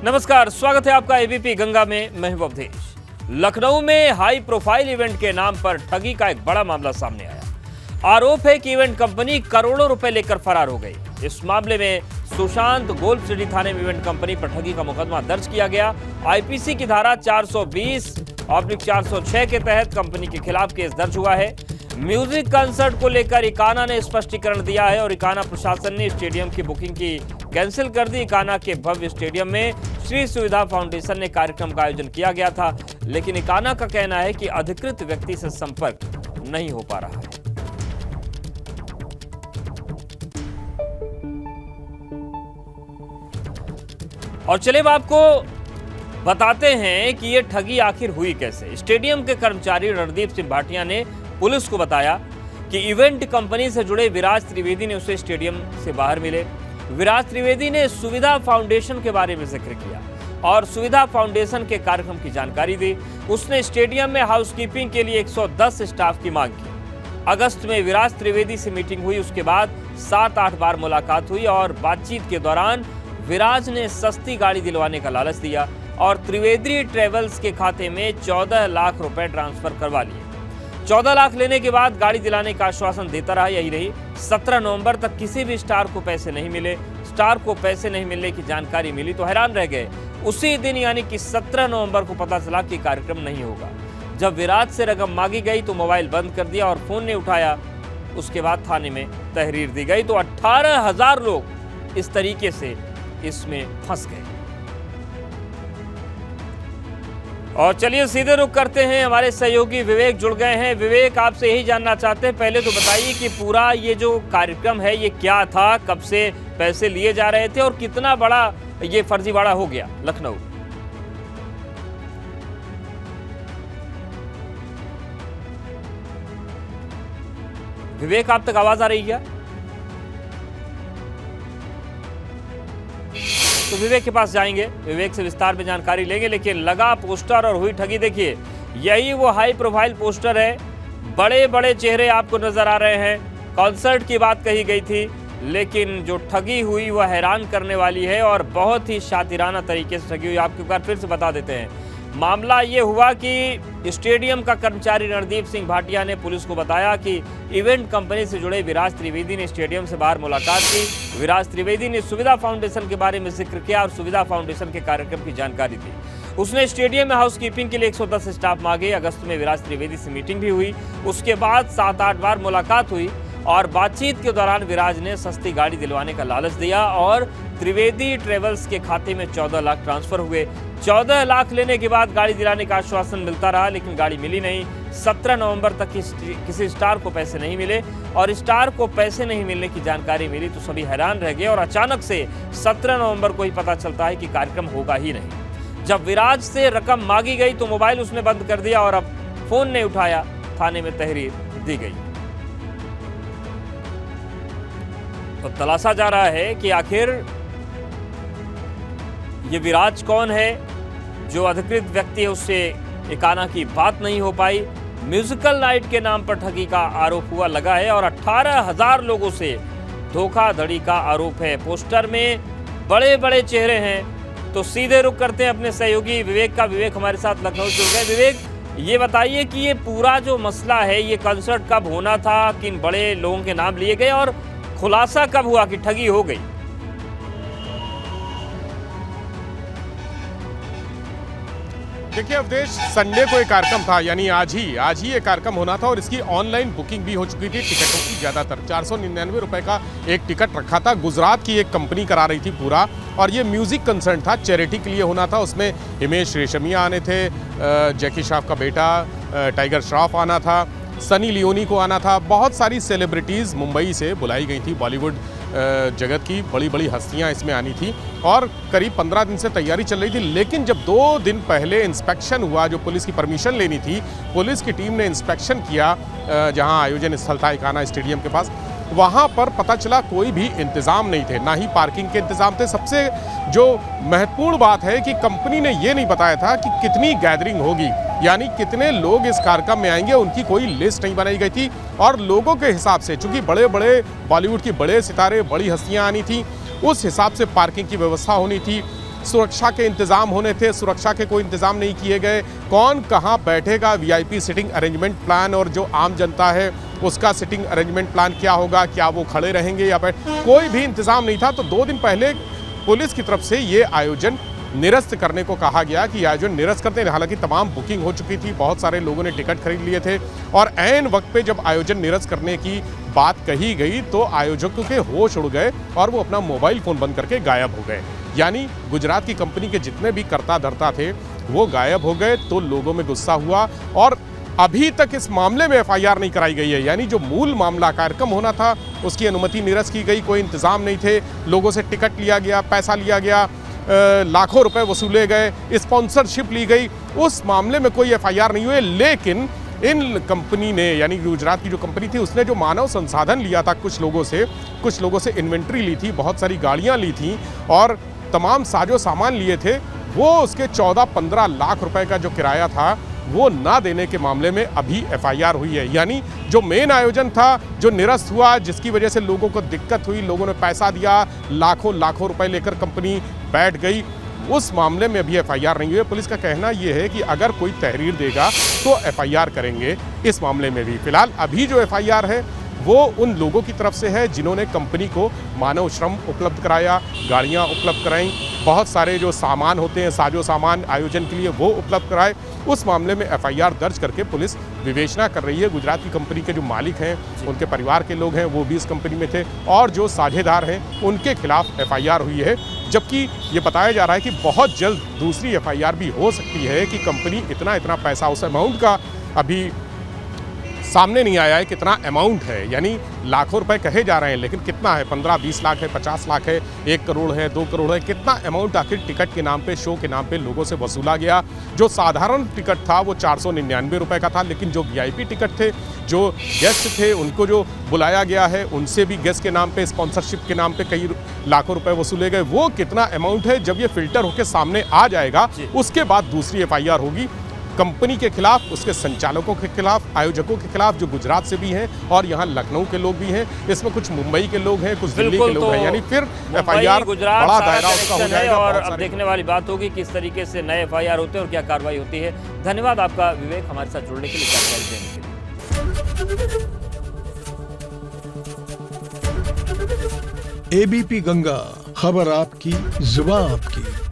नमस्कार, स्वागत है आपका एबीपी गंगा में। मैं हूं अवधेश। लखनऊ में हाई प्रोफाइल इवेंट के नाम पर ठगी का एक बड़ा मामला सामने आया। आरोप है कि इवेंट कंपनी करोड़ों रुपए लेकर फरार हो गई। इस मामले में सुशांत गोल्फ सिटी थाने में इवेंट कंपनी पर ठगी का मुकदमा दर्ज किया गया। आईपीसी की धारा 420/406 के तहत कंपनी के खिलाफ केस दर्ज हुआ है। म्यूजिक कंसर्ट को लेकर इकाना ने स्पष्टीकरण दिया है और इकाना प्रशासन ने स्टेडियम की बुकिंग की कैंसिल कर दी। इकाना के भव्य स्टेडियम में श्री सुविधा फाउंडेशन ने कार्यक्रम का आयोजन किया गया था, लेकिन इकाना का कहना है कि अधिकृत व्यक्ति से संपर्क नहीं हो पा रहा है। और चलिए आपको बताते हैं कि यह ठगी आखिर हुई कैसे। स्टेडियम के कर्मचारी रणदीप सिंह भाटिया ने पुलिस को बताया कि इवेंट कंपनी से जुड़े विराज त्रिवेदी ने उसे स्टेडियम से बाहर मिले। विराज त्रिवेदी ने सुविधा फाउंडेशन के बारे में जिक्र किया और सुविधा फाउंडेशन के कार्यक्रम की जानकारी दी। उसने स्टेडियम में हाउसकीपिंग के लिए 110 स्टाफ की मांग की। अगस्त में विराज त्रिवेदी से मीटिंग हुई। उसके बाद 7-8 बार मुलाकात हुई और बातचीत के दौरान विराज ने सस्ती गाड़ी दिलवाने का लालच दिया और त्रिवेदी ट्रेवल्स के खाते में 14 लाख रुपए ट्रांसफर करवा लिए। 14 लाख लेने के बाद गाड़ी दिलाने का आश्वासन देता रहा। यही नहीं, 17 नवंबर तक किसी भी स्टार को पैसे नहीं मिले। स्टार को पैसे नहीं मिलने की जानकारी मिली तो हैरान रह गए। उसी दिन यानी कि 17 नवंबर को पता चला कि कार्यक्रम नहीं होगा। जब विराज से रकम मांगी गई तो मोबाइल बंद कर दिया और फोन नहीं उठाया। उसके बाद थाने में तहरीर दी गई तो 18,000 लोग इस तरीके से इसमें फंस गए। और चलिए सीधे रुख करते हैं, हमारे सहयोगी विवेक जुड़ गए हैं। विवेक, आपसे यही जानना चाहते हैं, पहले तो बताइए कि पूरा ये जो कार्यक्रम है ये क्या था, कब से पैसे लिए जा रहे थे और कितना बड़ा ये फर्जीवाड़ा हो गया लखनऊ। विवेक, आप तक आवाज आ रही है? तो विवेक के पास जाएंगे, विवेक से विस्तार में जानकारी लेंगे। लेकिन लगा पोस्टर और हुई ठगी। देखिए, यही वो हाई प्रोफाइल पोस्टर है। बड़े बड़े चेहरे आपको नजर आ रहे हैं। कॉन्सर्ट की बात कही गई थी, लेकिन जो ठगी हुई वह हैरान करने वाली है और बहुत ही शातिराना तरीके से ठगी हुई। आपको एक बार फिर से बता देते हैं। मामला ये हुआ कि स्टेडियम का कर्मचारी रणदीप सिंह भाटिया ने पुलिस को बताया कि इवेंट कंपनी से जुड़े विराज त्रिवेदी ने स्टेडियम से बाहर मुलाकात की। विराज त्रिवेदी ने सुविधा फाउंडेशन के बारे में जिक्र किया और सुविधा फाउंडेशन के कार्यक्रम की जानकारी दी। उसने स्टेडियम में हाउसकीपिंग के लिए 110 स्टाफ मांगे। अगस्त में विराज त्रिवेदी से मीटिंग भी हुई। उसके बाद 7-8 बार मुलाकात हुई और बातचीत के दौरान विराज ने सस्ती गाड़ी दिलवाने का लालच दिया और त्रिवेदी ट्रेवल्स के खाते में 14 लाख ट्रांसफर हुए। 14 लाख लेने के बाद गाड़ी दिलाने का आश्वासन मिलता रहा, लेकिन गाड़ी मिली नहीं। 17 नवंबर तक किसी स्टार को पैसे नहीं मिले और स्टार को पैसे नहीं मिलने की जानकारी मिली तो सभी हैरान रह गए और अचानक से 17 नवंबर को ही पता चलता है कि कार्यक्रम होगा ही नहीं। जब विराज से रकम मांगी गई तो मोबाइल उसने बंद कर दिया और अब फोन नहीं उठाया। थाने में तहरीर दी गई। तो तलाशा जा रहा है कि आखिर ये विराज कौन है। जो अधिकृत व्यक्ति है उससे इकाना की बात नहीं हो पाई। म्यूजिकल नाइट के नाम पर ठगी का आरोप हुआ लगा है और 18,000 लोगों से धोखाधड़ी का आरोप है। पोस्टर में बड़े बड़े चेहरे हैं। तो सीधे रुख करते हैं अपने सहयोगी विवेक का। विवेक हमारे साथ लखनऊ जुड़ गए। विवेक, ये बताइए कि ये पूरा जो मसला है, ये कंसर्ट कब होना था, किन बड़े लोगों के नाम लिए गए और खुलासा कब हुआ कि ठगी हो गई? देखिए अवधेश, संडे को एक कार्यक्रम था, यानी आज ही ये कार्यक्रम होना था और इसकी ऑनलाइन बुकिंग भी हो चुकी थी टिकटों की ज़्यादातर। 499 रुपए का एक टिकट रखा था। गुजरात की एक कंपनी करा रही थी पूरा और ये म्यूज़िक कंसर्ट था, चैरिटी के लिए होना था। उसमें हिमेश रेशमिया आने थे, जैकी श्रॉफ का बेटा टाइगर श्रॉफ आना था, सनी लियोनी को आना था। बहुत सारी सेलिब्रिटीज़ मुंबई से बुलाई गई थी। बॉलीवुड जगत की बड़ी बड़ी हस्तियां इसमें आनी थी और करीब 15 दिन से तैयारी चल रही थी। लेकिन जब 2 दिन पहले इंस्पेक्शन हुआ, जो पुलिस की परमिशन लेनी थी, पुलिस की टीम ने इंस्पेक्शन किया जहां आयोजन स्थल था इकाना स्टेडियम के पास, वहाँ पर पता चला कोई भी इंतज़ाम नहीं थे, ना ही पार्किंग के इंतज़ाम थे। सबसे जो महत्वपूर्ण बात है कि कंपनी ने ये नहीं बताया था कि कितनी गैदरिंग होगी, यानी कितने लोग इस कार्यक्रम में आएंगे, उनकी कोई लिस्ट नहीं बनाई गई थी। और लोगों के हिसाब से, चूँकि बड़े बड़े बॉलीवुड की बड़े सितारे, बड़ी हस्तियाँ आनी थी, उस हिसाब से पार्किंग की व्यवस्था होनी थी। सुरक्षा के इंतजाम होने थे, सुरक्षा के कोई इंतजाम नहीं किए गए। कौन कहाँ बैठेगा, वीआईपी सिटिंग अरेंजमेंट प्लान और जो आम जनता है उसका सिटिंग अरेंजमेंट प्लान क्या होगा, क्या वो खड़े रहेंगे या बैठ, कोई भी इंतजाम नहीं था। तो 2 दिन पहले पुलिस की तरफ से ये आयोजन निरस्त करने को कहा गया कि आयोजन निरस्त करते हैं। हालांकि तमाम बुकिंग हो चुकी थी, बहुत सारे लोगों ने टिकट खरीद लिए थे और ऐन वक्त पे जब आयोजन निरस्त करने की बात कही गई तो आयोजकों के होश उड़ गए और वो अपना मोबाइल फ़ोन बंद करके गायब हो गए। यानी गुजरात की कंपनी के जितने भी कर्ता धर्ता थे वो गायब हो गए। तो लोगों में गुस्सा हुआ और अभी तक इस मामले में एफआईआर नहीं कराई गई है। यानी जो मूल मामला कार्यक्रम होना था उसकी अनुमति निरस्त की गई, कोई इंतजाम नहीं थे, लोगों से टिकट लिया गया, पैसा लिया गया, लाखों रुपए वसूले गए, स्पॉन्सरशिप ली गई, उस मामले में कोई एफआईआर नहीं हुई। लेकिन इन कंपनी ने, यानी गुजरात की जो कंपनी थी उसने जो मानव संसाधन लिया था कुछ लोगों से इन्वेंट्री ली थी, बहुत सारी गाड़ियां ली थी और तमाम साजो सामान लिए थे, वो उसके 14-15 लाख रुपए का जो किराया था वो ना देने के मामले में अभी एफआईआर हुई है। यानी जो मेन आयोजन था जो निरस्त हुआ, जिसकी वजह से लोगों को दिक्कत हुई, लोगों ने पैसा दिया, लाखों रुपए लेकर कंपनी बैठ गई, उस मामले में अभी एफआईआर नहीं हुई है। पुलिस का कहना यह है कि अगर कोई तहरीर देगा तो एफआईआर करेंगे इस मामले में भी। फिलहाल अभी जो एफआईआर है वो उन लोगों की तरफ से है जिन्होंने कंपनी को मानव श्रम उपलब्ध कराया, गाड़ियां उपलब्ध कराई, बहुत सारे जो सामान होते हैं, साजो सामान आयोजन के लिए वो उपलब्ध कराए। उस मामले में एफआईआर दर्ज करके पुलिस विवेचना कर रही है। गुजरात की कंपनी के जो मालिक हैं, उनके परिवार के लोग हैं, वो भी इस कंपनी में थे और जो साझेदार हैं उनके खिलाफ एफआईआर हुई है। जबकि ये बताया जा रहा है कि बहुत जल्द दूसरी एफआईआर भी हो सकती है कि कंपनी इतना पैसा, उस अमाउंट का अभी सामने नहीं आया है कितना अमाउंट है। यानी लाखों रुपए कहे जा रहे हैं, लेकिन कितना है, 15-20 लाख है, 50 लाख है, 1 करोड़ है, 2 करोड़ है, कितना अमाउंट आखिर टिकट के नाम पे, शो के नाम पे लोगों से वसूला गया। जो साधारण टिकट था वो 499 रुपए का था, लेकिन जो वीआईपी टिकट थे, जो गेस्ट थे, उनको जो बुलाया गया है उनसे भी गेस्ट के नाम पे, स्पॉन्सरशिप के नाम पे कई लाखों रुपए वसूले गए। वो कितना अमाउंट है, जब ये फिल्टर होकर सामने आ जाएगा उसके बाद दूसरी एफआईआर होगी कंपनी के खिलाफ, उसके संचालकों के खिलाफ, आयोजकों के खिलाफ, जो गुजरात से भी हैं और यहाँ लखनऊ के लोग भी हैं, इसमें कुछ मुंबई के लोग हैं, कुछ दिल्ली के लोग हैं। यानी फिर एफआईआर बड़ा दायरा उसका हो जाएगा और अब देखने वाली बात होगी किस तरीके से नए एफआईआर होते हैं और क्या कार्रवाई होती है। धन्यवाद आपका विवेक, हमारे साथ जुड़ने के लिए, जानकारी देने के लिए। एबीपी गंगा, खबर आपकी, जुबान आपकी।